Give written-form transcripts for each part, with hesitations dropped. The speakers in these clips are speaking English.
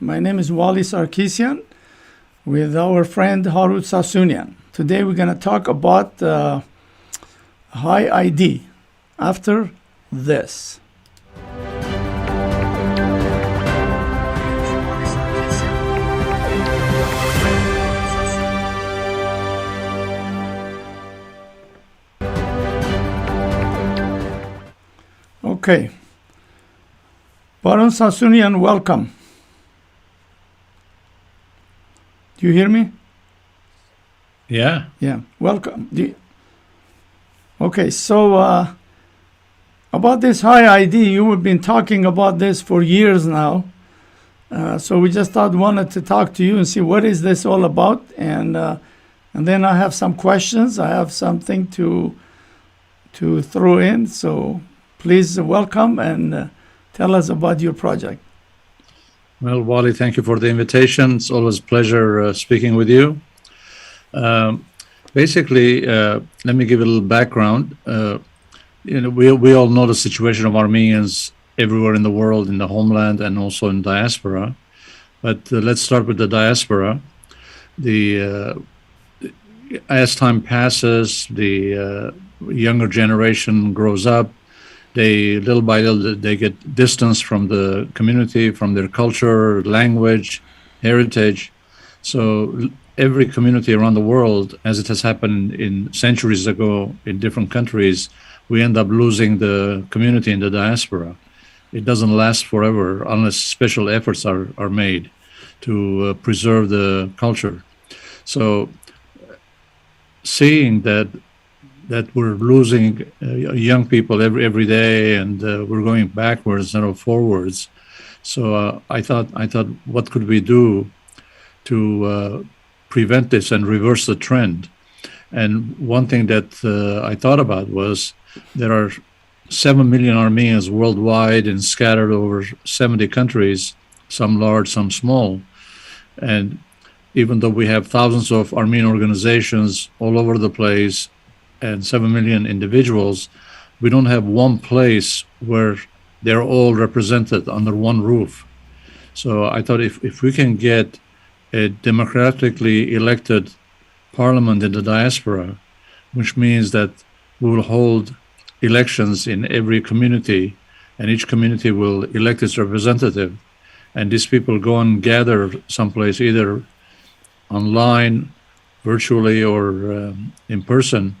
My name is Wally Sarkisian with our friend Harut Sassounian. Today we're going to talk about HyeID after this. Okay. Baron Sassounian, welcome. Do you hear me? Yeah. Yeah, welcome. Okay, so about this HyeID, you have been talking about this for years now. So we just wanted to talk to you and see what is this all about, and then I have some questions. I have something to throw in. So please welcome and tell us about your project. Well, Wally, thank you for the invitation. It's always a pleasure speaking with you. Basically, let me give a little background. We all know the situation of Armenians everywhere in the world, in the homeland and also in diaspora. But let's start with the diaspora. As time passes, the younger generation grows up. They, little by little, they get distance from the community, from their culture, language, heritage. So every community around the world, as it has happened in centuries ago in different countries, we end up losing the community in the diaspora. It doesn't last forever unless special efforts are made to preserve the culture. So seeing that we're losing young people every day, and we're going backwards instead of forwards. So I thought, what could we do to prevent this and reverse the trend? And one thing that I thought about was there are 7 million Armenians worldwide and scattered over 70 countries, some large, some small. And even though we have thousands of Armenian organizations all over the place, and 7 million individuals, we don't have one place where they're all represented under one roof. So I thought if we can get a democratically elected parliament in the diaspora, which means that we will hold elections in every community, and each community will elect its representative, and these people go and gather someplace, either online, virtually, or in person,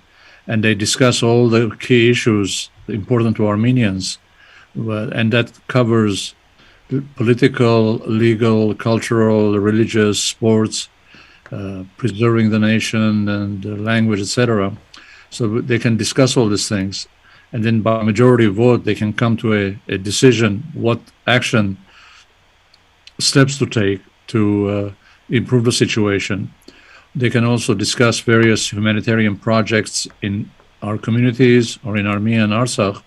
and they discuss all the key issues important to Armenians. And that covers political, legal, cultural, religious, sports, preserving the nation and the language, etc. So they can discuss all these things. And then by majority vote, they can come to a decision, what action steps to take to improve the situation. They can also discuss various humanitarian projects in our communities or in Armenia and Artsakh.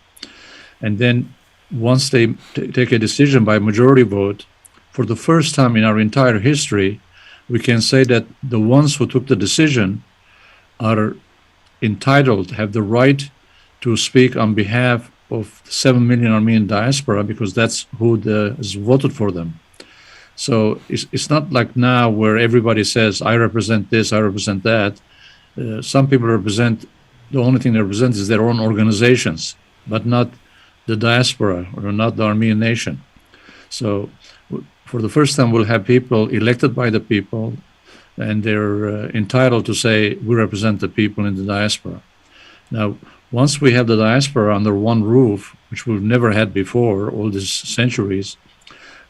And then once they take a decision by majority vote, for the first time in our entire history, we can say that the ones who took the decision are entitled, have the right to speak on behalf of 7 million Armenian diaspora, because that's who has voted for them. So it's not like now where everybody says, I represent this, I represent that. Some people represent, the only thing they represent is their own organizations, but not the diaspora or not the Armenian nation. So for the first time, we'll have people elected by the people, and they're entitled to say, we represent the people in the diaspora. Now, once we have the diaspora under one roof, which we've never had before, all these centuries,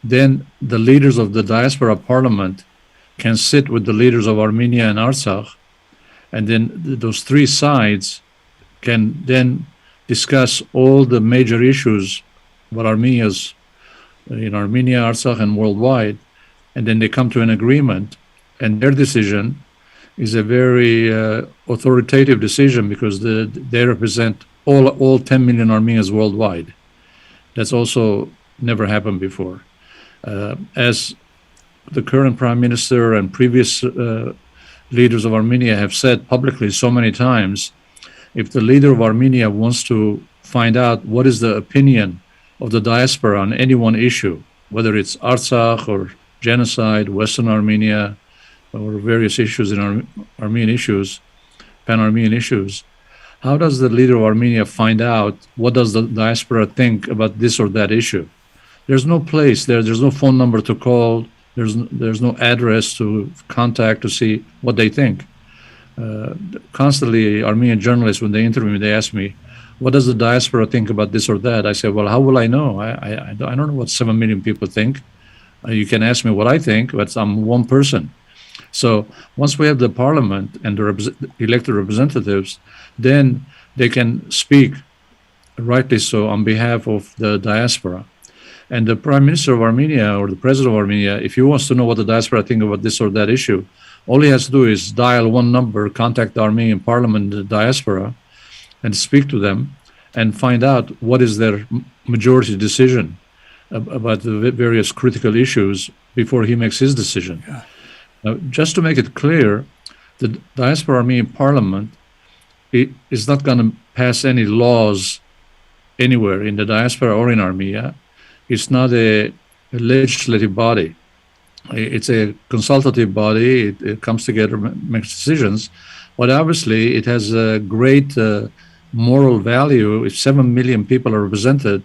then the leaders of the diaspora parliament can sit with the leaders of Armenia and Artsakh, and then those three sides can then discuss all the major issues about Armenians in Armenia, Artsakh, and worldwide, and then they come to an agreement, and their decision is a very authoritative decision, because they represent all 10 million Armenians worldwide. That's also never happened before. As the current prime minister and previous leaders of Armenia have said publicly so many times, if the leader of Armenia wants to find out what is the opinion of the diaspora on any one issue, whether it's Artsakh or genocide, Western Armenia, or various issues in Armenian issues, pan-Armenian issues, how does the leader of Armenia find out what does the diaspora think about this or that issue? There's no place there. There's no phone number to call. There's no address to contact to see what they think. Constantly, Armenian journalists, when they interview me, they ask me, what does the diaspora think about this or that? I say, well, how will I know? I don't know what 7 million people think. You can ask me what I think, but I'm one person. So once we have the parliament and the elected representatives, then they can speak, rightly so, on behalf of the diaspora. And the Prime Minister of Armenia or the President of Armenia, if he wants to know what the diaspora think about this or that issue, all he has to do is dial one number, contact the Armenian parliament, the diaspora, and speak to them and find out what is their majority decision about the various critical issues before he makes his decision. Yeah. Now, just to make it clear, the Diaspora Armenian Parliament is not going to pass any laws anywhere in the diaspora or in Armenia. It's not a legislative body. It's a consultative body. It comes together, makes decisions, but obviously it has a great moral value. If 7 million people are represented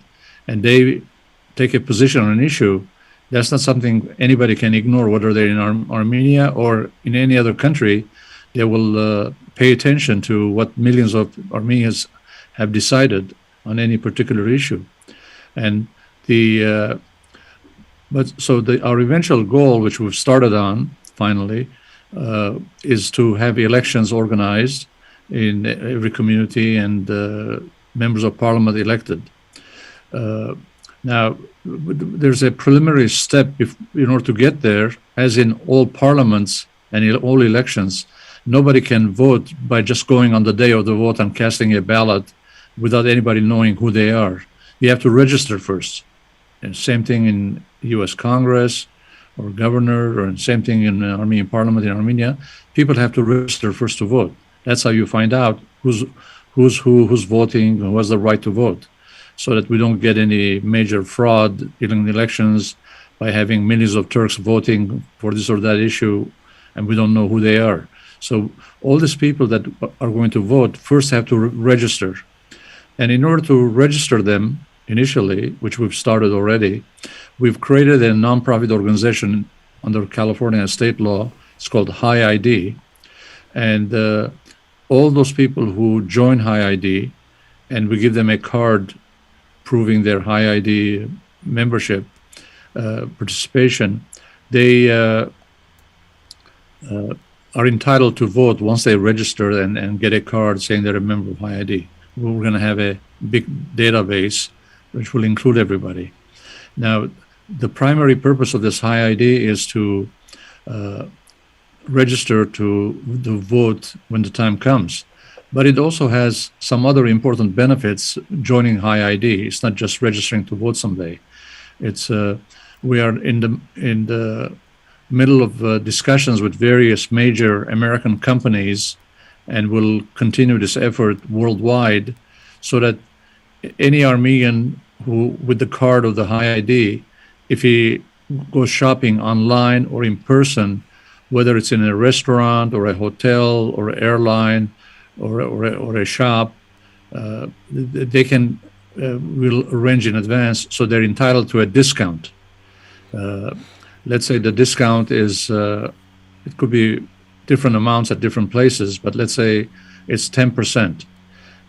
and they take a position on an issue, that's not something anybody can ignore, whether they're in Armenia or in any other country. They will pay attention to what millions of Armenians have decided on any particular issue. And our eventual goal, which we've started on finally, is to have elections organized in every community and members of parliament elected. Now, there's a preliminary step in order to get there, as in all parliaments and in all elections. Nobody can vote by just going on the day of the vote and casting a ballot without anybody knowing who they are. You have to register first. And same thing in U.S. Congress or governor, or same thing in Armenian parliament in Armenia. People have to register first to vote. That's how you find out who's voting, who has the right to vote, so that we don't get any major fraud in elections by having millions of Turks voting for this or that issue, and we don't know who they are. So all these people that are going to vote first have to register. And in order to register them initially, which we've started already, we've created a nonprofit organization under California state law. It's called HyeID. And all those people who join HyeID, and we give them a card proving their HyeID membership, participation, they are entitled to vote once they register and get a card saying they're a member of HyeID. We're going to have a big database which will include everybody. Now, the primary purpose of this HyeID is to register to vote when the time comes. But it also has some other important benefits joining HyeID. It's not just registering to vote someday. It's we are in the middle of discussions with various major American companies, and will continue this effort worldwide, so that any Armenian who, with the card of the HyeID, if he goes shopping online or in person, whether it's in a restaurant or a hotel or an airline or a shop, they can will arrange in advance, so they're entitled to a discount. Let's say the discount is it could be different amounts at different places, but let's say it's 10%.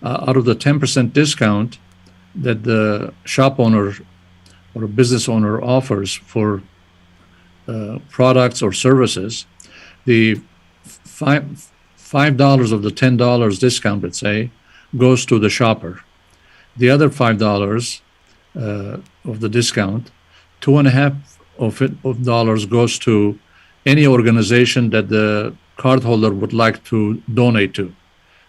Out of the 10% discount that the shop owner or a business owner offers for products or services, the $5 of the $10 discount, let's say, goes to the shopper. The other $5 of the discount, $2.50 of dollars goes to any organization that the cardholder would like to donate to.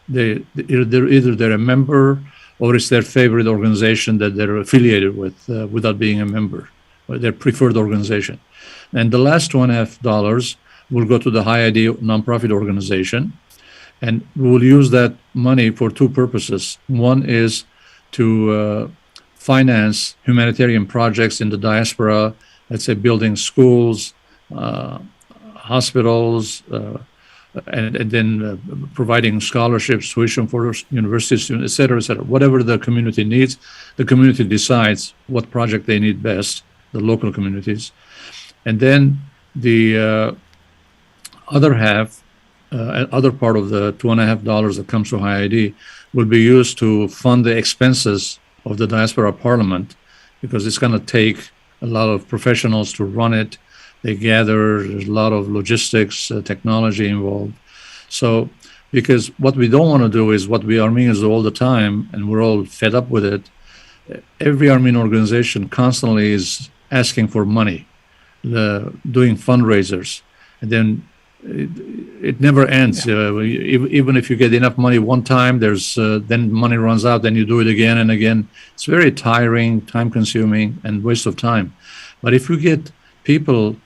Either they're a member, or it's their favorite organization that they're affiliated with without being a member, or their preferred organization. And the last $2.50 will go to the HyeID nonprofit organization, and we will use that money for two purposes. One is to finance humanitarian projects in the diaspora, let's say building schools, hospitals, and then providing scholarships, tuition for university students, et cetera, et cetera. Whatever the community needs, the community decides what project they need best, the local communities. And then the other half, other part of the $2.50 that comes to HyeID will be used to fund the expenses of the Diaspora Parliament, because it's going to take a lot of professionals to run it. They gather, there's a lot of logistics, technology involved. So, because what we don't want to do is what we Armenians do all the time, and we're all fed up with it. Every Armenian organization constantly is asking for money, doing fundraisers, and then it never ends. Even if you get enough money one time, there's then money runs out, then you do it again and again. It's very tiring, time-consuming, and waste of time. But if we get people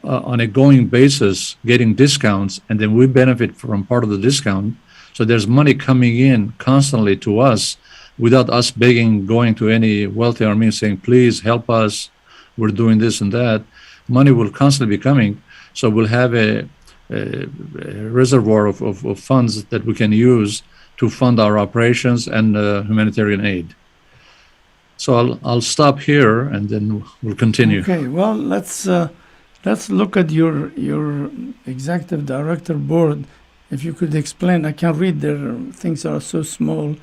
on a going basis getting discounts, and then we benefit from part of the discount, so there's money coming in constantly to us without us begging, going to any wealthy Armenian saying, please help us, we're doing this and that. Money will constantly be coming, so we'll have a reservoir of funds that we can use to fund our operations and humanitarian aid. So I'll stop here, and then we'll continue. Okay, well, let's look at your executive director board. If you could explain, I can read their things are so small.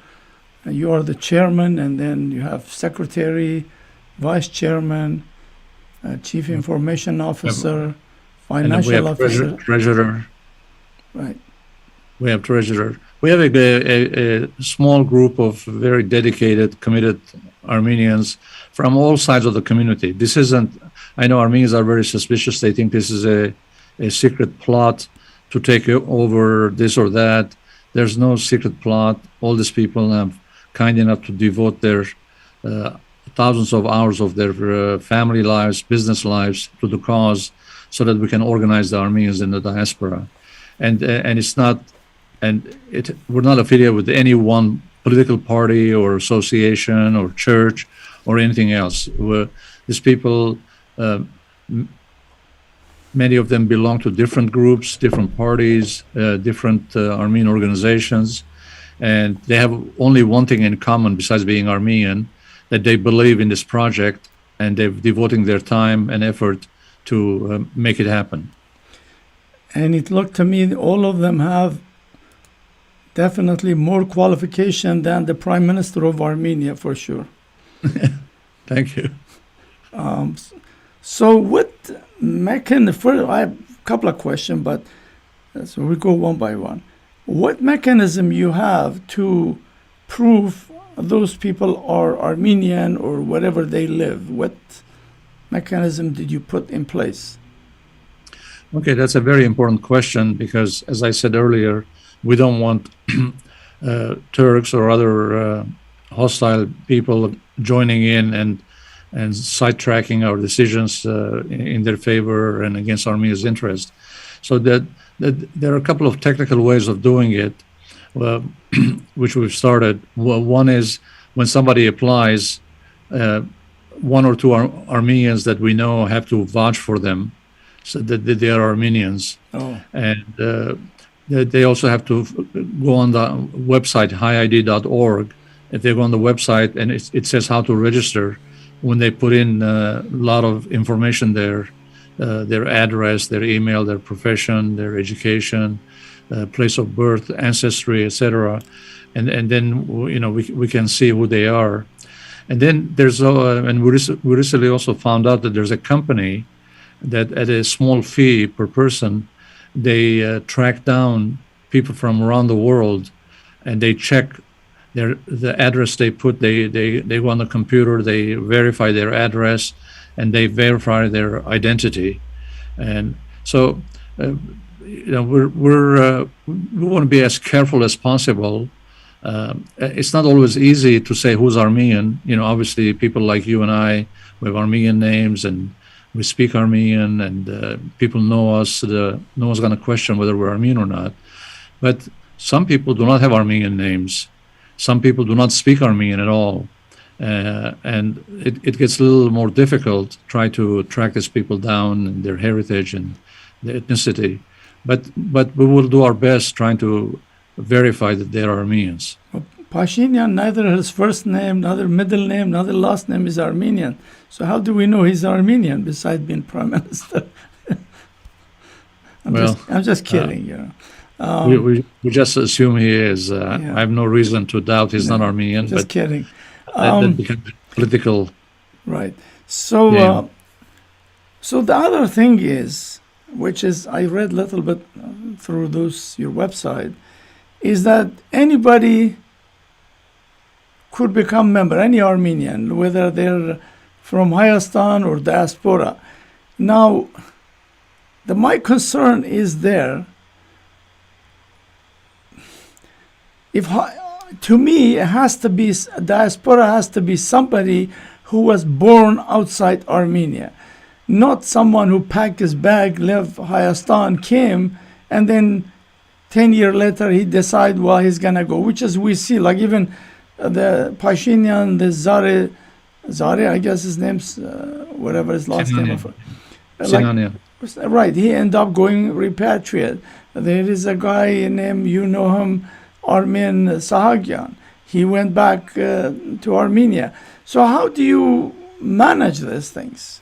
You are the chairman, and then you have secretary, vice chairman, chief information officer, financial officer, treasurer. Right. We have treasurer. We have a small group of very dedicated, committed Armenians from all sides of the community. This isn't, I know Armenians are very suspicious. They think this is a secret plot to take over this or that. There's no secret plot. All these people are kind enough to devote their thousands of hours of their family lives, business lives to the cause, so that we can organize the Armenians in the diaspora. And it's not, we're not affiliated with any one political party or association or church or anything else. These people, many of them belong to different groups, different parties, different Armenian organizations, and they have only one thing in common besides being Armenian, that they believe in this project, and they're devoting their time and effort to make it happen. And it looked to me all of them have definitely more qualification than the Prime Minister of Armenia, for sure. Thank you. So what mechanism, I have a couple of questions, but so we go one by one. What mechanism you have to prove those people are Armenian or wherever they live? What mechanism did you put in place? Okay, that's a very important question, because, as I said earlier, we don't want Turks or other hostile people joining in and sidetracking our decisions in their favor and against Armenia's interest. So that there are a couple of technical ways of doing it, which we've started. One is when somebody applies, one or two Armenians that we know have to vouch for them, so that they are Armenians. Oh. And they also have to go on the website, HyeID.org. If they go on the website and it says how to register, when they put in a lot of information there, their address, their email, their profession, their education, place of birth, ancestry, etc., and then we can see who they are. And then there's and we recently also found out that there's a company that at a small fee per person, they track down people from around the world, and they check the address they put. They go on the computer, they verify their address, and they verify their identity. And so we want to be as careful as possible. It's not always easy to say who's Armenian. Obviously people like you and I, we have Armenian names and we speak Armenian, and people know us. No one's going to question whether we're Armenian or not. But some people do not have Armenian names. Some people do not speak Armenian at all. and it gets a little more difficult to try to track these people down and their heritage and their ethnicity. But we will do our best trying to verify that they are Armenians. Pashinyan, neither his first name, neither middle name, neither last name is Armenian. So how do we know he's Armenian besides being prime minister? I'm just kidding, you know. We just assume he is. I have no reason to doubt he's not Armenian. Just kidding. That becomes political. Right. So, so the other thing is, which is I read a little bit through your website, is that anybody could become member, any Armenian, whether they're from Hayastan or diaspora. Now, my concern is there. To me, it has to be, diaspora has to be somebody who was born outside Armenia, not someone who packed his bag, left Hayastan, came, and then 10 years later he decide, well, he's gonna go, which is we see, like even the Pashinyan, the Zare, I guess his name's, whatever his last name. Right, he ended up going repatriate. There is a guy named, you know him, Armin Sahagyan. He went back to Armenia. So how do you manage these things?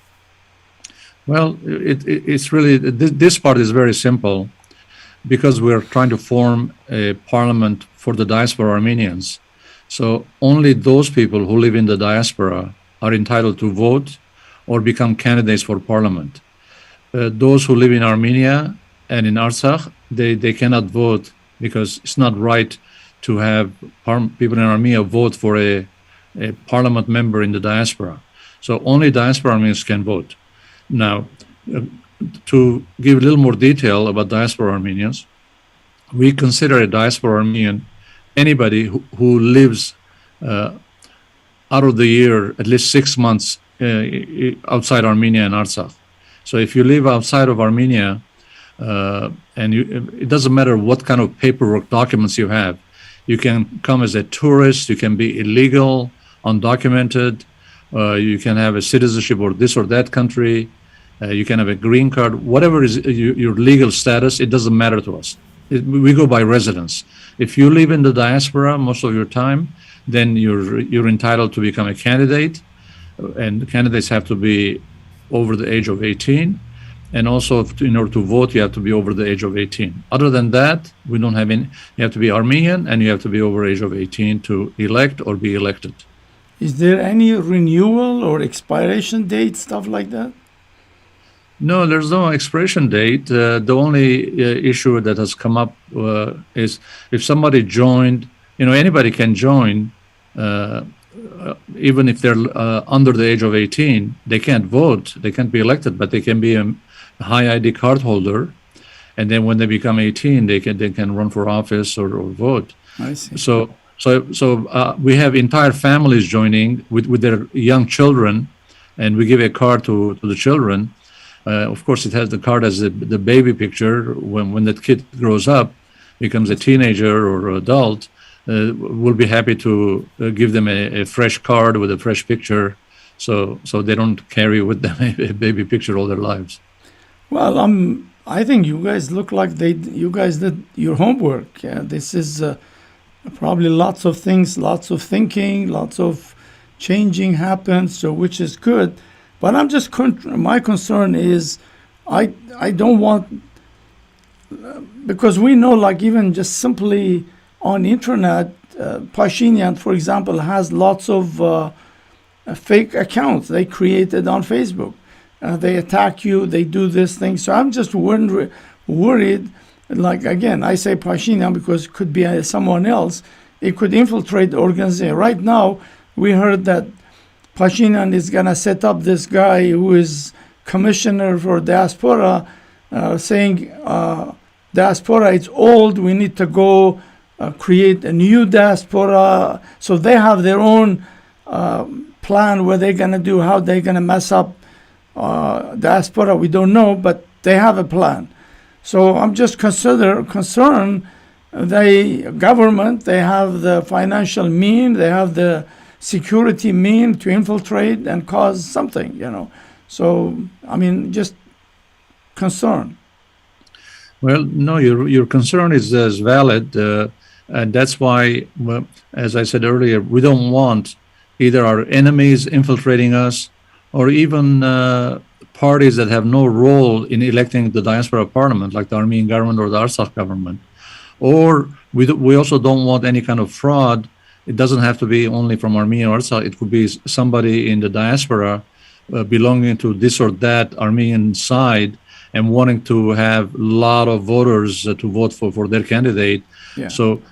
Well, it's really, this part is very simple because we're trying to form a parliament for the diaspora Armenians. So only those people who live in the diaspora are entitled to vote or become candidates for parliament. Those who live in Armenia and in Artsakh, they cannot vote because it's not right to have people in Armenia vote for a parliament member in the diaspora. So only diaspora Armenians can vote. Now, to give a little more detail about diaspora Armenians, we consider a diaspora Armenian anybody who lives out of the year at least 6 months outside Armenia and Artsakh. So if you live outside of Armenia, and it doesn't matter what kind of paperwork documents you have, you can come as a tourist, you can be illegal, undocumented, you can have a citizenship or this or that country, you can have a green card, whatever is your legal status, it doesn't matter to us. We go by residence. If you live in the diaspora most of your time, then you're entitled to become a candidate, and candidates have to be over the age of 18. And also, in order to vote, you have to be over the age of 18. Other than that, we don't have any. You have to be Armenian, and you have to be over age of 18 to elect or be elected. Is there any renewal or expiration date, stuff like that? No, there's no expiration date. The only issue that has come up is if somebody joined, anybody can join, even if they're under the age of 18, they can't vote, they can't be elected, but they can be a HyeID card holder, and then when they become 18, they can run for office or vote. I see. So we have entire families joining with their young children, and we give a card to the children. Of course, it has the card as the baby picture. When that kid grows up, becomes a teenager or adult, we'll be happy to give them a fresh card with a fresh picture, so they don't carry with them a baby picture all their lives. Well, I think you guys look like you guys did your homework. This is probably lots of things, lots of thinking, lots of changing happens, so which is good. But I'm just my concern is I don't want, because we know, like even just simply on internet, Pashinyan, for example, has lots of fake accounts they created on Facebook. They attack you, they do this thing. So I'm just worried, like again, I say Pashinyan because it could be someone else. It could infiltrate the organization. Right now, we heard that Pashinyan is going to set up this guy who is commissioner for diaspora, saying diaspora is old, we need to go create a new diaspora. So they have their own plan what they're going to do, how they're going to mess up diaspora. We don't know, but they have a plan. So I'm just concerned, the government, they have the financial means, they have the security mean to infiltrate and cause something, you know. So, I mean, just concern. Well, no, your concern is valid, and that's why, well, as I said earlier, we don't want either our enemies infiltrating us, or even parties that have no role in electing the diaspora parliament, like the Armenian government or the Artsakh government. Or we also don't want any kind of fraud. It doesn't have to be only from Armenia or Artsakh. It could be somebody in the diaspora belonging to this or that Armenian side and wanting to have a lot of voters to vote for their candidate. Yeah. So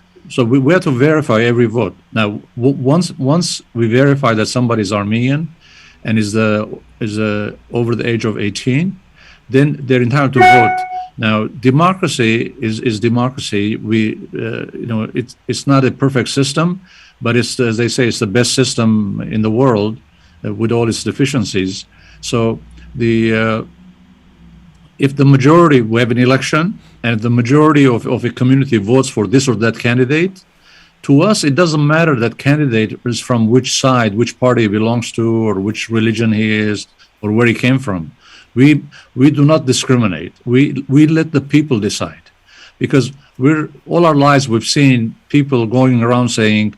we have to verify every vote. Now, once we verify that somebody is Armenian and is over the age of 18, then they're entitled to vote. Now, democracy is democracy. It's not a perfect system, but it's, as they say, it's the best system in the world with all its deficiencies. So if the majority, we have an election, and the majority of a community votes for this or that candidate, to us, it doesn't matter that candidate is from which side, which party he belongs to, or which religion he is, or where he came from. We do not discriminate. We let the people decide, because all our lives we've seen people going around saying,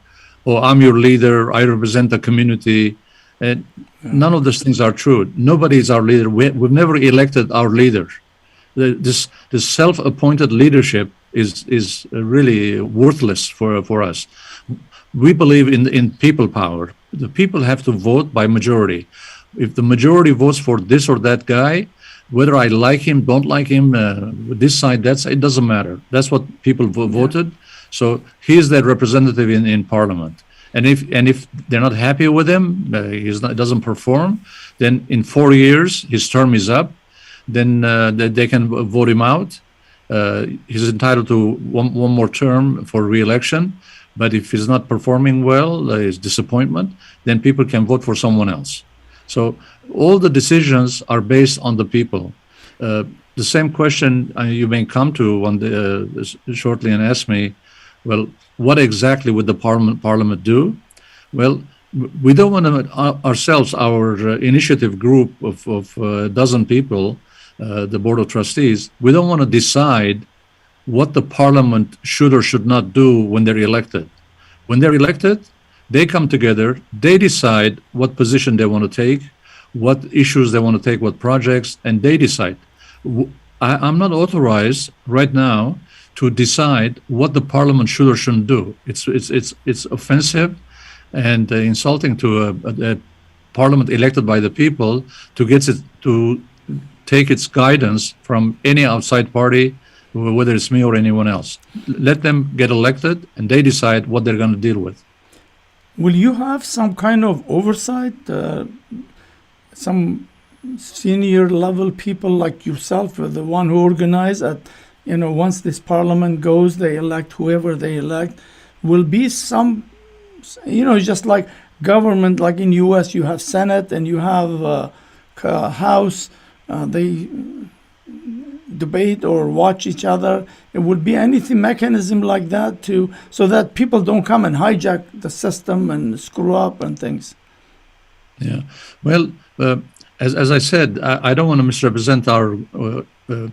"Oh, I'm your leader. I represent the community," and none of those things are true. Nobody is our leader. We've never elected our leader. This self-appointed leadership is really worthless for us. We believe in people power. The people have to vote by majority. If the majority votes for this or that guy, whether I like him, don't like him, this side, that side, it doesn't matter. That's what people voted. So he is their representative in parliament. And if they're not happy with him, doesn't perform, then in 4 years his term is up. Then they can vote him out. He's entitled to one more term for re-election. But if he's not performing well, his disappointment, then people can vote for someone else. So all the decisions are based on the people. The same question you may come to shortly and ask me, well, what exactly would the parliament do? Well, we don't want to ourselves, our initiative group of a dozen people, the board of trustees, we don't want to decide what the parliament should or should not do when they're elected. When they're elected, they come together, they decide what position they want to take, what issues they want to take, what projects, and they decide. I'm not authorized right now to decide what the parliament should or shouldn't do. It's offensive and insulting to a parliament elected by the people to take its guidance from any outside party, whether it's me or anyone else. Let them get elected and they decide what they're going to deal with. Will you have some kind of oversight? Some senior level people like yourself, the one who organize at, once this parliament goes, they elect whoever they elect. Will be some, just like government, like in U.S. you have Senate and you have House. They debate or watch each other. It would be anything mechanism like that so that people don't come and hijack the system and screw up and things. Yeah. Well, as I said, I don't want to misrepresent our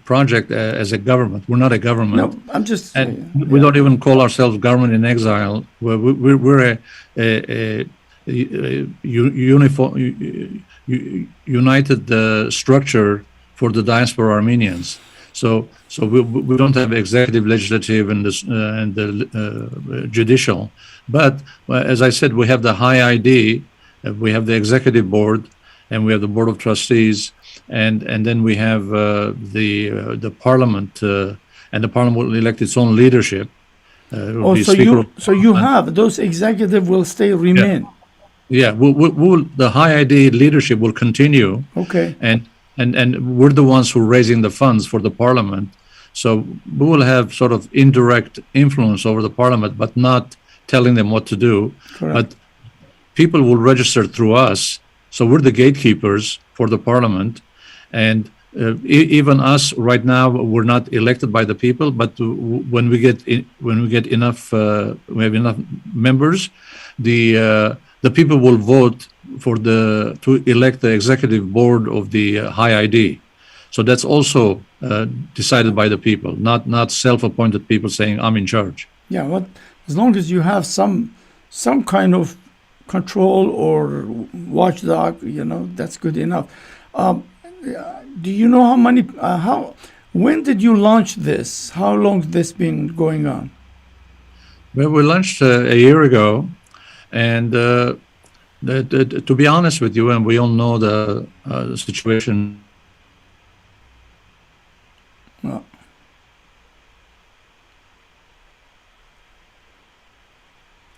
project as a government. We're not a government. No, I'm just. We don't even call ourselves government in exile. We're a united structure for the Diaspora Armenians. So we don't have executive, legislative, and the judicial. But as I said, we have the HyeID, we have the executive board, and we have the board of trustees, and then we have the parliament, and the parliament will elect its own leadership. So you have those executive will remain. Yeah, the HyeID leadership will continue. Okay. And we're the ones who are raising the funds for the parliament. So we will have sort of indirect influence over the parliament, but not telling them what to do. Correct. But people will register through us. So we're the gatekeepers for the parliament. And even us right now, we're not elected by the people, but when we get enough, we have enough members, the the people will vote to elect the executive board of the HyeID. So that's also decided by the people, not self-appointed people saying I'm in charge. Yeah, well, as long as you have some kind of control or watchdog, that's good enough. Do you know how many? When did you launch this? How long has this been going on? Well, we launched a year ago, and to be honest with you, and we all know the situation. Well,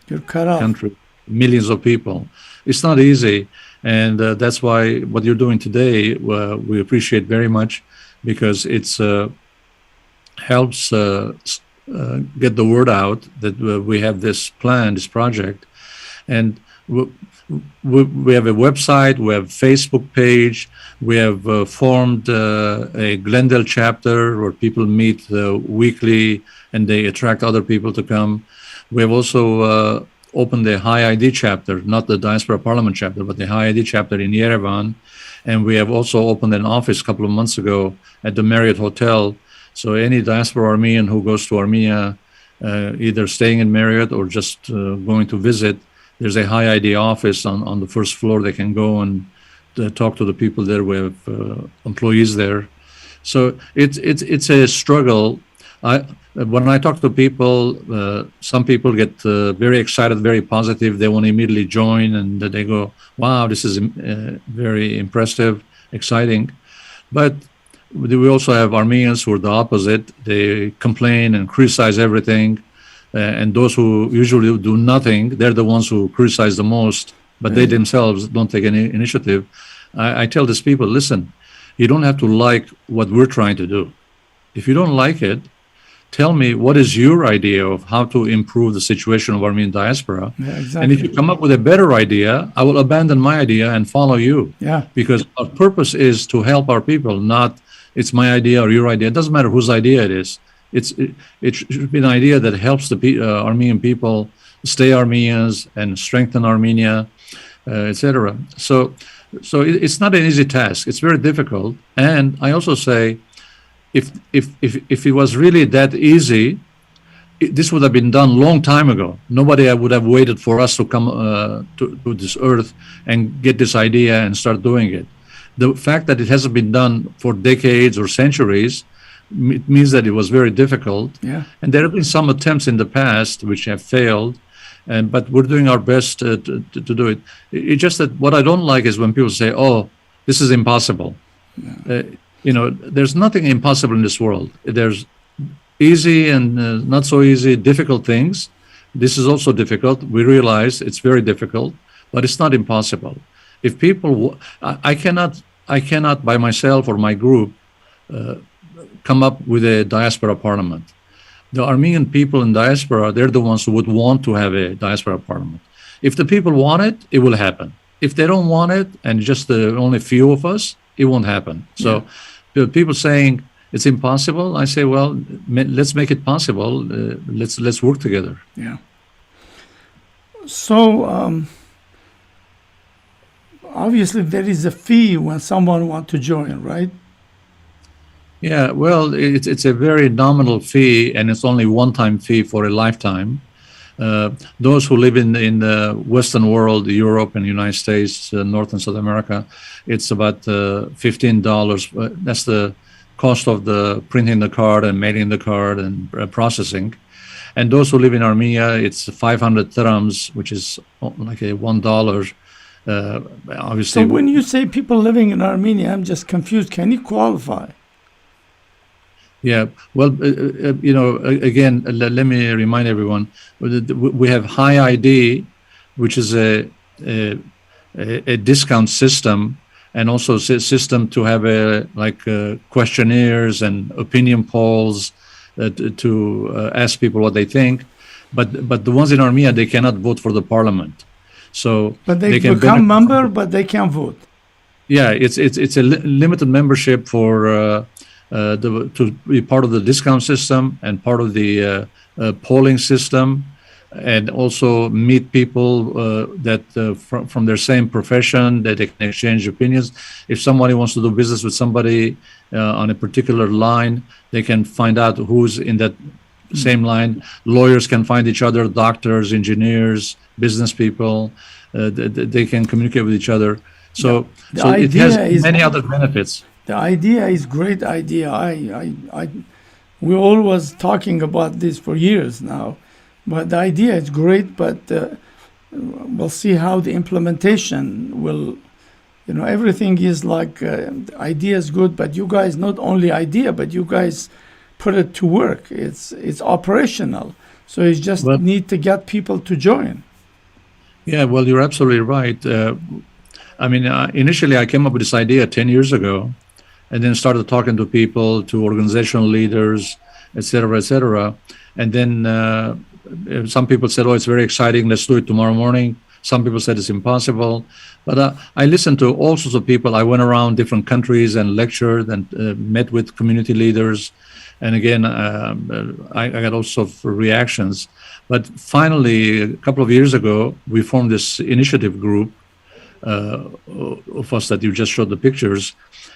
you're cut off. Country, millions of people. It's not easy, and that's why what you're doing today we appreciate very much, because it's helps get the word out that we have this plan, this project, and we have a website, we have Facebook page, we have formed a Glendale chapter where people meet weekly and they attract other people to come. We have also opened the HyeID chapter, not the Diaspora Parliament chapter, but the HyeID chapter in Yerevan. And we have also opened an office a couple of months ago at the Marriott Hotel. So any diaspora Armenian who goes to Armenia, either staying in Marriott or just going to visit, there's a HyeID office on the first floor. They can go and talk to the people there. We have employees there. So it's a struggle. When I talk to people, some people get very excited, very positive. They want to immediately join, and they go, wow, this is very impressive, exciting. But we also have Armenians who are the opposite. They complain and criticize everything. And those who usually do nothing, they're the ones who criticize the most, but they themselves don't take any initiative. I tell these people, listen, you don't have to like what we're trying to do. If you don't like it, tell me what is your idea of how to improve the situation of Armenian diaspora. Yeah, exactly. And if you come up with a better idea, I will abandon my idea and follow you. Yeah. Because our purpose is to help our people, not it's my idea or your idea. It doesn't matter whose idea it is. It should be an idea that helps the Armenian people stay Armenians and strengthen Armenia, etc. So it's not an easy task. It's very difficult. And I also say, if it was really that easy, this would have been done a long time ago. Nobody would have waited for us to come to this earth and get this idea and start doing it. The fact that it hasn't been done for decades or centuries, it means that it was very difficult. Yeah. And there have been some attempts in the past which have failed, but we're doing our best to do it. It's just that what I don't like is when people say, oh, this is impossible. Yeah. There's nothing impossible in this world. There's easy and not so easy, difficult things. This is also difficult. We realize it's very difficult, but it's not impossible. If people, I cannot by myself or my group come up with a diaspora parliament. The Armenian people in diaspora, they're the ones who would want to have a diaspora parliament. If the people want it, it will happen. If they don't want it, and just only a few of us, it won't happen. So people saying it's impossible, I say, well, let's make it possible. Let's work together. Yeah. So obviously there is a fee when someone wants to join, right? Yeah, well, it's a very nominal fee, and it's only one-time fee for a lifetime. Those who live in the Western world, Europe and the United States, North and South America, it's about $15. That's the cost of the printing the card and mailing the card and processing. And those who live in Armenia, it's 500 dirhams, which is like a $1. Obviously. So when you say people living in Armenia, I'm just confused. Can you qualify? Yeah, well, again, let me remind everyone, we have HyeID, which is a discount system, and also a system to have questionnaires and opinion polls to ask people what they think. But the ones in Armenia, they cannot vote for the parliament. So but they can become member, but they can't vote. Yeah, it's a limited membership for. To be part of the discount system and part of the polling system, and also meet people that from their same profession, that they can exchange opinions. If somebody wants to do business with somebody on a particular line, they can find out who's in that same line. Lawyers can find each other, doctors, engineers, business people. They can communicate with each other. So it has many other benefits. The idea is great idea. We're always talking about this for years now, but the idea is great. But we'll see how the implementation will. Everything is like idea is good, but you guys not only idea, but you guys put it to work. It's operational. So you just need to get people to join. Yeah, well, you're absolutely right. Initially I came up with this idea 10 years ago, and then started talking to people, to organizational leaders, et cetera. And then some people said, oh, it's very exciting, let's do it tomorrow morning. Some people said it's impossible. But I listened to all sorts of people. I went around different countries and lectured and met with community leaders. And again, I got all sorts of reactions. But finally, a couple of years ago, we formed this initiative group of us that you just showed the pictures,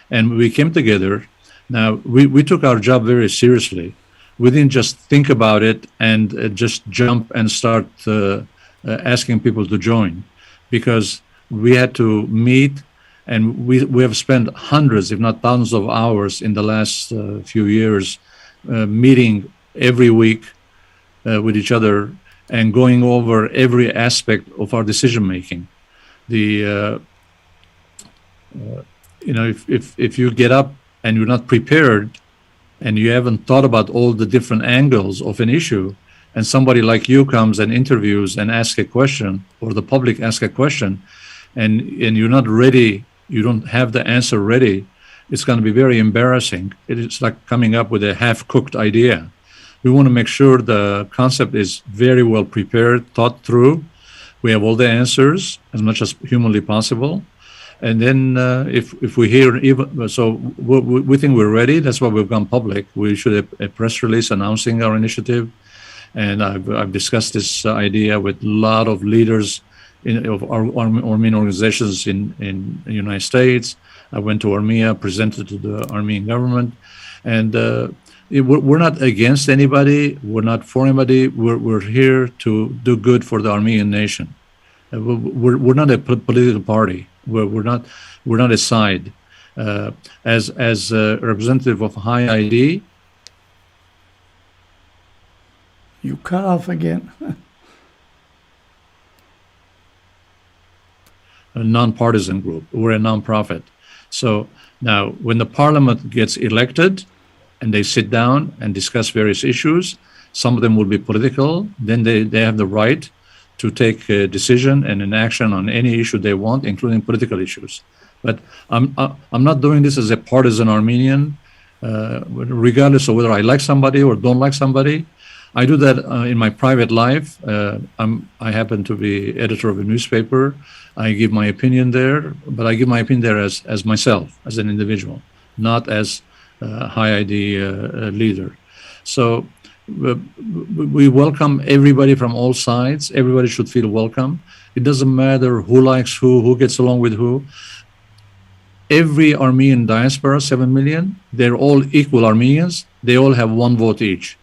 and we came together. Now, we took our job very seriously. We didn't just think about it and just jump and start asking people to join, because we had to meet, and we have spent hundreds, if not thousands of hours in the last few years meeting every week with each other and going over every aspect of our decision making. If you get up and you're not prepared and you haven't thought about all the different angles of an issue, and somebody like you comes and interviews and asks a question, or the public asks a question, and you're not ready, you don't have the answer ready, it's going to be very embarrassing. It's like coming up with a half-cooked idea. We want to make sure the concept is very well prepared, thought through. We have all the answers as much as humanly possible. And then if we hear, we think we're ready. That's why we've gone public. We issued a press release announcing our initiative. And I've discussed this idea with a lot of leaders of our Armenian organizations in the United States. I went to Armenia, presented to the Armenian government. And we're not against anybody. We're not for anybody. We're here to do good for the Armenian nation. We're not a political party. We're not a side. As a representative of HyeID. You cut off again. A non-partisan group. We're a non-profit. So now, when the parliament gets elected, and they sit down and discuss various issues, some of them will be political. Then they have the right to take a decision and an action on any issue they want, including political issues. But I'm not doing this as a partisan Armenian, regardless of whether I like somebody or don't like somebody. I do that in my private life. I happen to be editor of a newspaper. I give my opinion there, but I give my opinion there as myself, as an individual, not as HyeID leader. So we welcome everybody from all sides. Everybody should feel welcome. It doesn't matter who likes who gets along with who. Every Armenian diaspora, 7 million, they're all equal Armenians. They all have one vote each.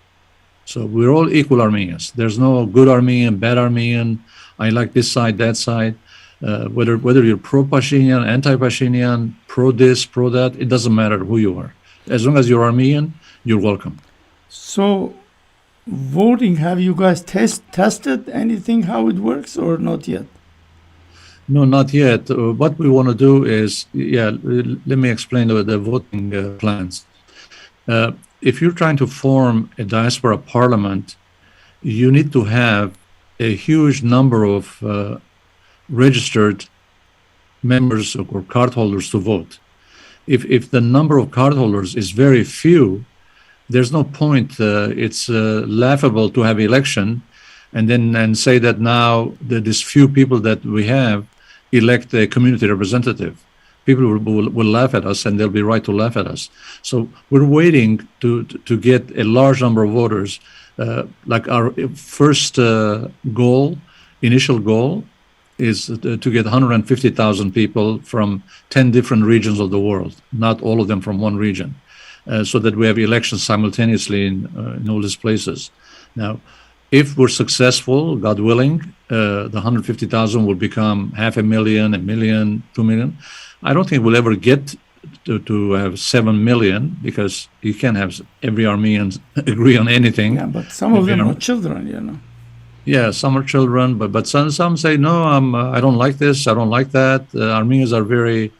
So we're all equal Armenians. There's no good Armenian, bad Armenian. I like this side, that side. Whether you're pro-Pashinyan, anti-Pashinyan, pro this, pro that, it doesn't matter who you are. As long as you're Armenian, you're welcome. So, voting, have you guys tested anything, how it works, or not yet? No, not yet. What we want to do is, let me explain the voting plans. If you're trying to form a diaspora parliament, you need to have a huge number of registered members or cardholders to vote. If the number of cardholders is very few, there's no point. It's laughable to have election and say that now these few people that we have elect a community representative. People will laugh at us, and they'll be right to laugh at us. So we're waiting to get a large number of voters. like our first initial goal is to get 150,000 people from 10 different regions of the world, not all of them from one region, so that we have elections simultaneously in all these places. Now, if we're successful, God willing, the 150,000 will become 500,000, 1 million, 2 million. I don't think we'll ever get to have 7 million, because you can't have every Armenian agree on anything. Yeah, but some of them are children, you know. Yeah, some are children, but some say, no, I don't like this, I don't like that. Armenians are very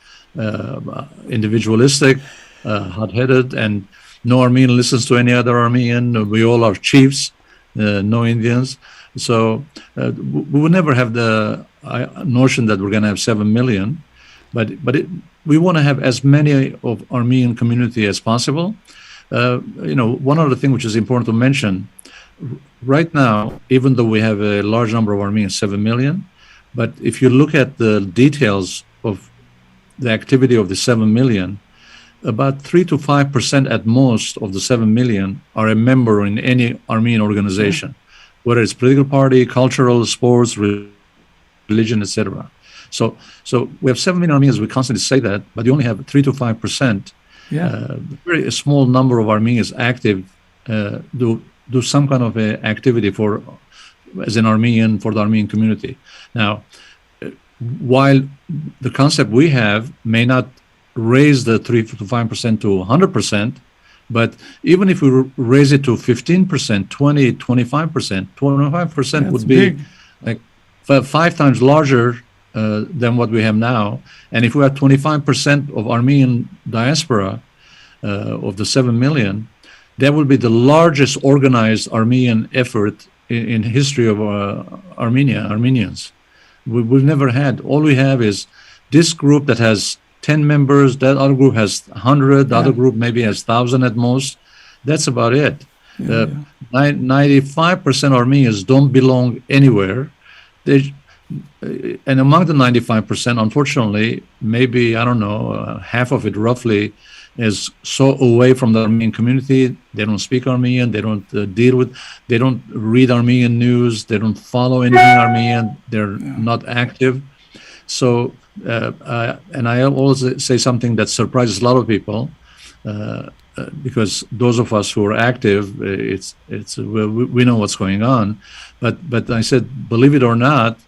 individualistic, hot-headed, and no Armenian listens to any other Armenian. We all are chiefs, no Indians. So we will never have the notion that we're going to have 7 million, but we want to have as many of Armenian community as possible. One other thing which is important to mention, right now, even though we have a large number of Armenians, 7 million, but if you look at the details of the activity of the 7 million, about 3 to 5% at most of the 7 million are a member in any Armenian organization, whether it's political party, cultural, sports, religion, etc. So we have 7 million Armenians, we constantly say that, but you only have 3 to 5%. Very small number of Armenians active do some kind of a activity as an Armenian, for the Armenian community. Now, while the concept we have may not raise the 3 to 5% to 100%, but even if we raise it to 15%, 20, 25%, 25% would be big. Like 5 times larger than what we have now. And if we have 25% of Armenian diaspora of the 7 million, that will be the largest organized Armenian effort in history of Armenians. We've never had. All we have is this group that has 10 members, that other group has 100, the other group maybe has 1,000 at most. That's about it. 95% Armenians don't belong anywhere. And among the 95%, unfortunately, maybe, I don't know, half of it roughly is so away from the Armenian community. They don't speak Armenian, they don't they don't read Armenian news, they don't follow anything Armenian, they're not active. So, and I always say something that surprises a lot of people, because those of us who are active, we know what's going on. But I said, believe it or not,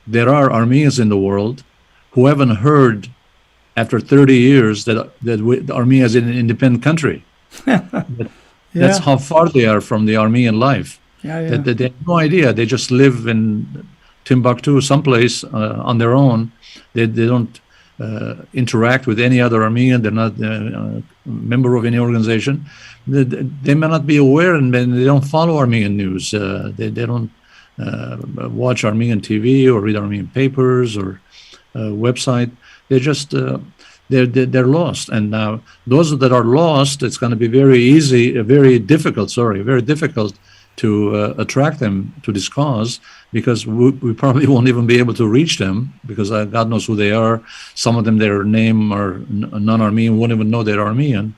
there are Armenians in the world who haven't heard after 30 years that Armenia is an independent country. That's how far they are from the Armenian life. That they have no idea. They just live in Timbuktu, someplace on their own. They don't interact with any other Armenian. They're not a member of any organization. They may not be aware, and they don't follow Armenian news. They don't watch Armenian TV or read Armenian papers or website. They're just they're lost. And now those that are lost, it's going to be very difficult to attract them to this cause, because we probably won't even be able to reach them, because God knows who they are. Some of them, their name are non-Armenian, won't even know they're Armenian.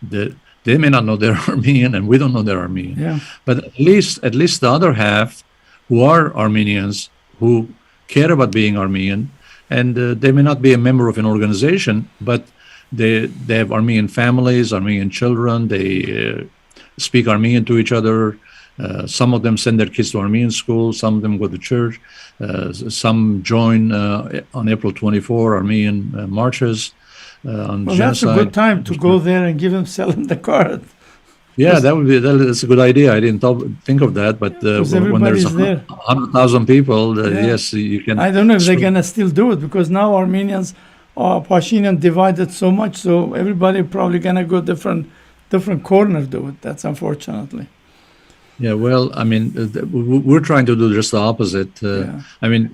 They may not know they're Armenian, and we don't know they're Armenian. But at least the other half, who are Armenians, who care about being Armenian, and they may not be a member of an organization, but they have Armenian families, Armenian children, they speak Armenian to each other. Some of them send their kids to Armenian school, some of them go to church, some join on April 24 Armenian marches on genocide. That's a good time to go there and sell them the card. Yeah, that's a good idea. I didn't think of that, but when there's 100,000 people, yes, you can. I don't know if they're gonna still do it, because now Armenians are Pashinyan divided so much, so everybody probably gonna go different corner do it. That's unfortunately. Yeah, well, I mean, we're trying to do just the opposite. I mean,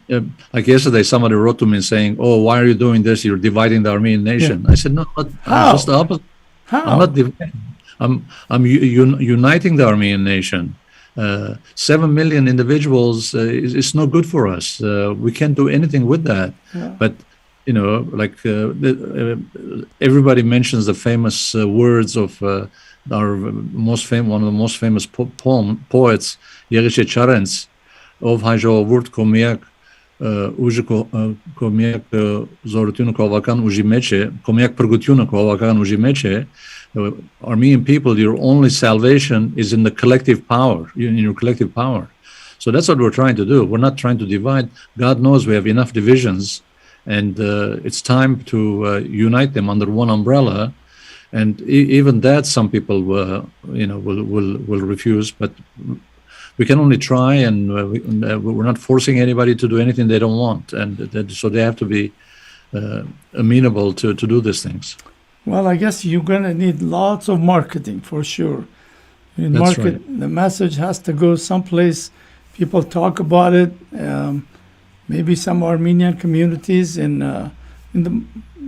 like yesterday, somebody wrote to me saying, "Oh, why are you doing this? You're dividing the Armenian nation." I said, "No, I'm just the opposite. How? I'm not dividing. I'm uniting the Armenian nation. 7 million individuals is no good for us. We can't do anything with that." But like everybody mentions the famous words of one of the most famous poets, Yerishe Charens, of Hajovurt Komiak, Komiak Zorutun Kovakan Ujimeche, Komiak Pergutuna Kovakan Ujimeche. Armenian people, your only salvation is in the collective power, in your collective power. So that's what we're trying to do. We're not trying to divide. God knows we have enough divisions, and it's time to unite them under one umbrella. And even that, some people, will refuse. But we can only try, and we're not forcing anybody to do anything they don't want. And so they have to be amenable to do these things. Well, I guess you're going to need lots of marketing for sure. That's right. The message has to go someplace. People talk about it. Maybe some Armenian communities in the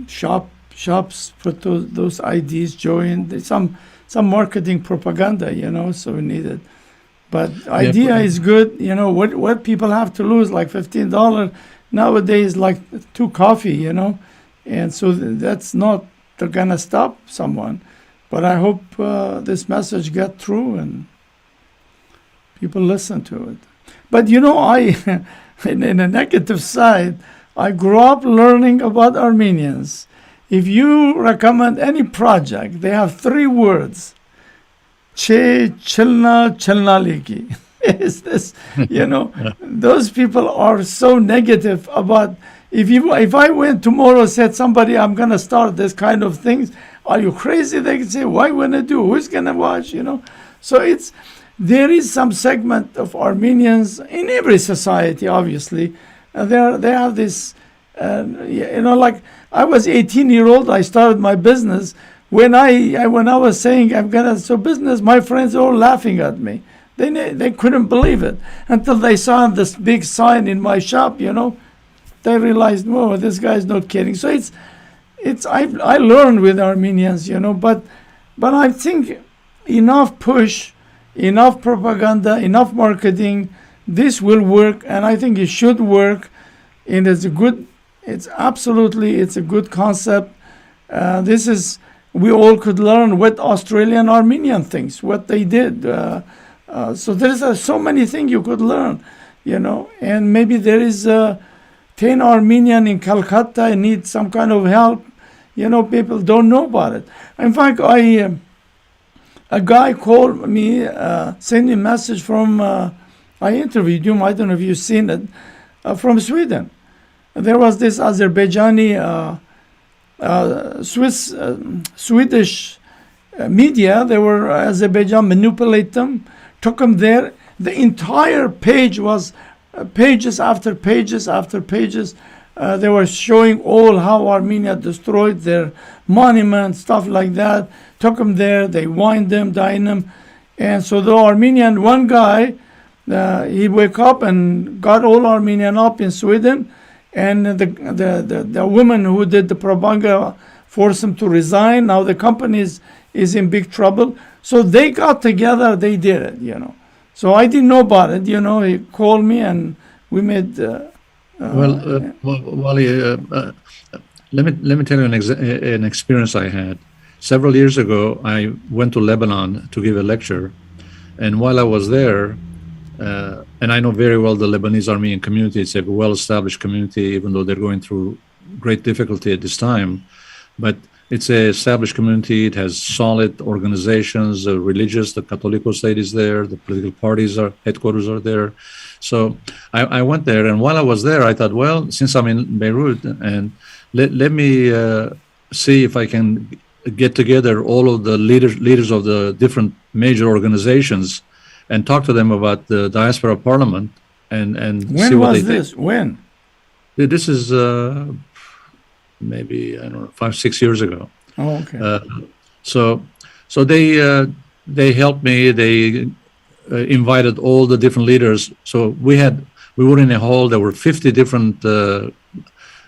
shops put those IDs join. Some marketing propaganda, so we need it. But idea is good. What people have to lose, like $15 nowadays, like 2 coffee, and so that's not going to stop someone. But I hope this message get through and people listen to it. But I, in a negative side, I grew up learning about Armenians. If you recommend any project, they have 3 words. Che, chilna, chelnaliki. Is this, those people are so negative about, if I went tomorrow and said somebody, I'm going to start this kind of things, are you crazy? They can say, why would I do? Who's going to watch, So there is some segment of Armenians in every society, obviously. They have this, like I was 18-year-old, I started my business. When I was saying I'm going to start business, my friends were all laughing at me. They couldn't believe it until they saw this big sign in my shop, They realized, whoa, this guy's not kidding. So I learned with Armenians, but I think enough push, enough propaganda, enough marketing, this will work, and I think it should work. And it's a good concept. We all could learn what Australian Armenian thinks, what they did. So there's so many things you could learn, and maybe there is 10 Armenian in Calcutta need some kind of help. People don't know about it. In fact, a guy called me, sent me a message from, I interviewed him, I don't know if you've seen it, from Sweden. There was this Azerbaijani, Swedish media. They were Azerbaijan manipulate them, took them there. The entire page was pages after pages after pages. They were showing all how Armenia destroyed their monuments, stuff like that. Took them there, they wined them, dined them. And so the Armenian, one guy, he woke up and got all Armenian up in Sweden. And the woman who did the propaganda forced him to resign. Now the company is in big trouble. So they got together, they did it, So I didn't know about it, he called me and we made... Wally, let me tell you an experience I had. Several years ago, I went to Lebanon to give a lecture. And while I was there, and I know very well the Lebanese Armenian community. It's a well-established community, even though they're going through great difficulty at this time. But it's an established community. It has solid organizations, religious, the Catholic state is there, the political parties headquarters are there. So I went there, and while I was there, I thought, well, since I'm in Beirut, and let me see if I can get together all of the leaders of the different major organizations and talk to them about the Diaspora Parliament and see what they think. When was this? When? This is maybe, I don't know, 5-6 years ago. Oh, okay. So they helped me. They invited all the different leaders. So we were in a hall. There were 50 different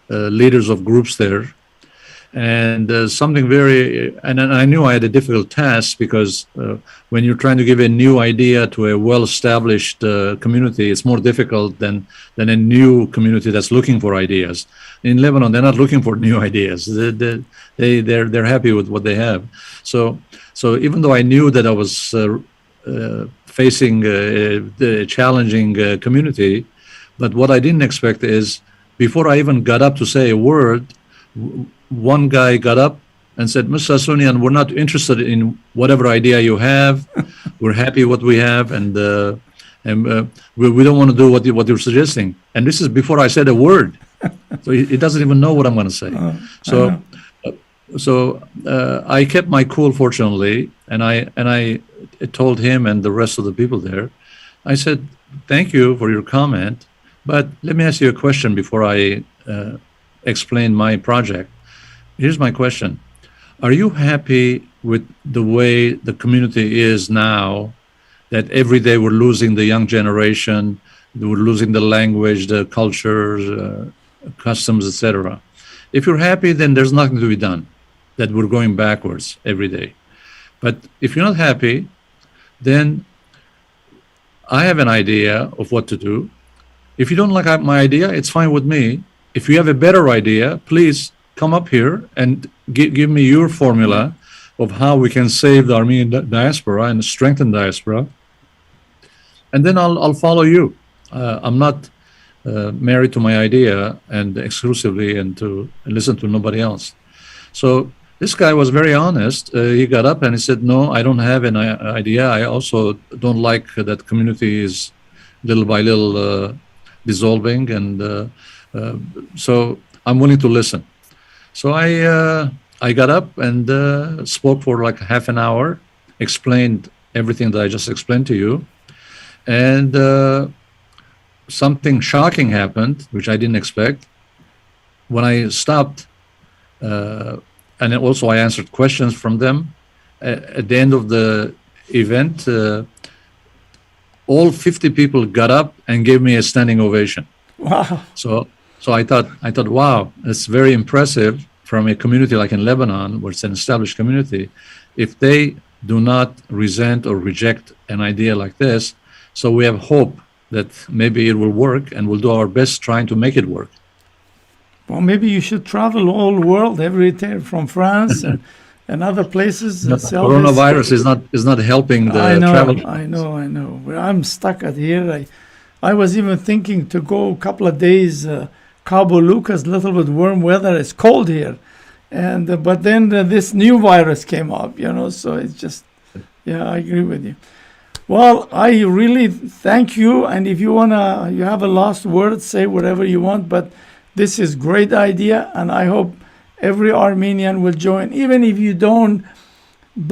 leaders of groups there, And something very, and I knew I had a difficult task because when you're trying to give a new idea to a well-established community, it's more difficult than a new community that's looking for ideas. In Lebanon, they're not looking for new ideas. They're happy with what they have. So even though I knew that I was facing the challenging community, but what I didn't expect is before I even got up to say a word, one guy got up and said, "Mr. Sassounian, we're not interested in whatever idea you have. We're happy what we have, and we don't want to do what you're suggesting." And this is before I said a word, so he doesn't even know what I'm going to say. So I kept my cool, fortunately, and I told him and the rest of the people there. I said, "Thank you for your comment, but let me ask you a question before I explain my project. Here's my question. Are you happy with the way the community is now, that every day we're losing the young generation, we're losing the language, the cultures, customs, etc.? If you're happy, then there's nothing to be done, that we're going backwards every day. But if you're not happy, then I have an idea of what to do. If you don't like my idea, it's fine with me. If you have a better idea, please come up here and give me your formula of how we can save the Armenian diaspora and strengthen diaspora, and then I'll follow you. I'm not married to my idea and exclusively and to listen to nobody else." So this guy was very honest. He got up and he said, "No, I don't have an idea. I also don't like that community is little by little dissolving, and so I'm willing to listen." So I got up and spoke for like half an hour, explained everything that I just explained to you, and something shocking happened, which I didn't expect. When I stopped, and also I answered questions from them, at the end of the event, all 50 people got up and gave me a standing ovation. Wow. So I thought, wow, it's very impressive from a community like in Lebanon, where it's an established community. If they do not resent or reject an idea like this, so we have hope that maybe it will work, and we'll do our best trying to make it work. Well, maybe you should travel all the world, every day from France and other places. Coronavirus is not helping the travel. I know. I'm stuck at here. I was even thinking to go a couple of days, Cabo Lucas, a little bit warm weather. It's cold here, and but then this new virus came up, so it's just, yeah, I agree with you. Well, I really thank you, and if you have a last word, say whatever you want, but this is great idea, and I hope every Armenian will join. Even if you don't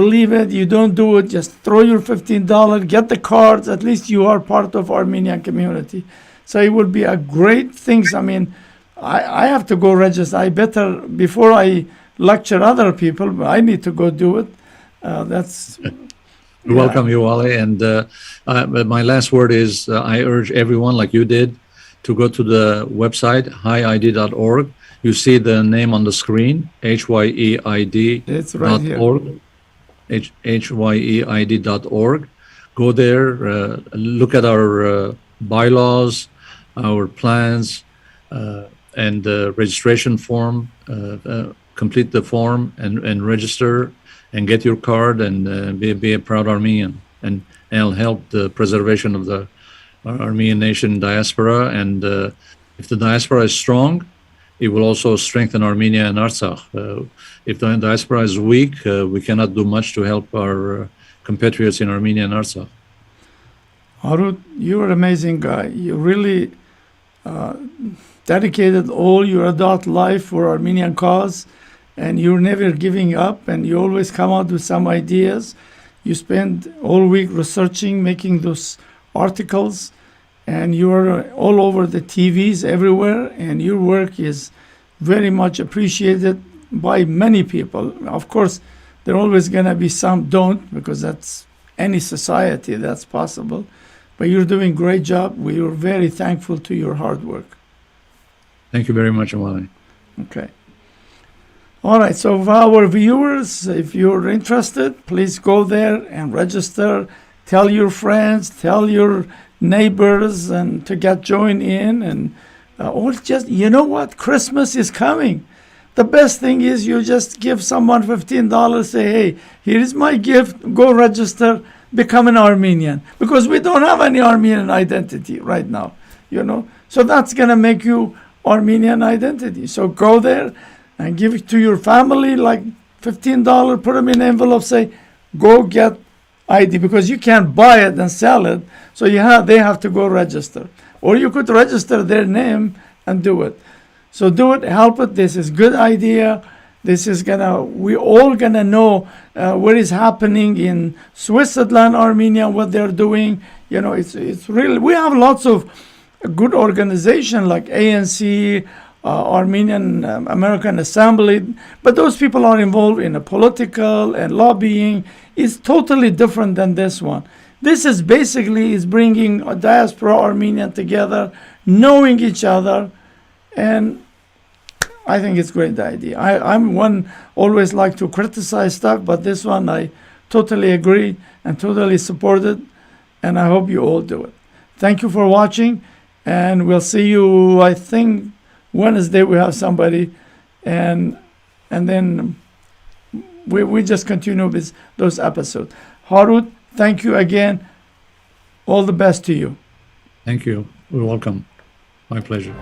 believe it, you don't do it, just throw your $15, get the cards, at least you are part of Armenian community. So it would be a great thing. I mean, I have to go register. I better, before I lecture other people, I need to go do it. That's... You're welcome, Yuwali. And my last word is I urge everyone, like you did, to go to the website, HyeID.org. You see the name on the screen, HyeID.org. It's right here. HyeID.org. Go there, look at our bylaws, our plans, and the registration form. Complete the form and register and get your card, and be a proud Armenian. And it'll help the preservation of the Armenian nation diaspora. And if the diaspora is strong, it will also strengthen Armenia and Artsakh. If the diaspora is weak, we cannot do much to help our compatriots in Armenia and Artsakh. Harut, you're an amazing guy. You really dedicated all your adult life for Armenian cause, and you're never giving up, and you always come out with some ideas. You spend all week researching, making those articles, and you're all over the TVs everywhere, and your work is very much appreciated by many people. Of course, there are always going to be some don't, because that's any society, that's possible. But you're doing a great job. We are very thankful to your hard work. Thank you very much, Amali. Okay. All right, so for our viewers, if you're interested, please go there and register. Tell your friends, tell your neighbors, and to get joined in. And or just, you know what? Christmas is coming. The best thing is you just give someone $15, say, hey, here is my gift, go register, become an Armenian. Because we don't have any Armenian identity right now, you know. So that's going to make you Armenian identity. So go there and give it to your family, like $15, put them in an envelope, say, go get ID, because you can't buy it and sell it. So they have to go register. Or you could register their name and do it. So do it, help it. This is good idea. This is we all gonna know what is happening in Switzerland, Armenia, what they're doing. You know, it's really, we have lots of good organization like ANC, Armenian American Assembly, but those people are involved in a political and lobbying. It's totally different than this one. This is basically bringing a diaspora Armenian together, knowing each other, and I think it's a great idea. I'm one always like to criticize stuff, but this one I totally agree and totally support it, and I hope you all do it. Thank you for watching, and we'll see you, I think, Wednesday we have somebody, and then we just continue with those episodes. Harut, thank you again. All the best to you. Thank you. You're welcome. My pleasure.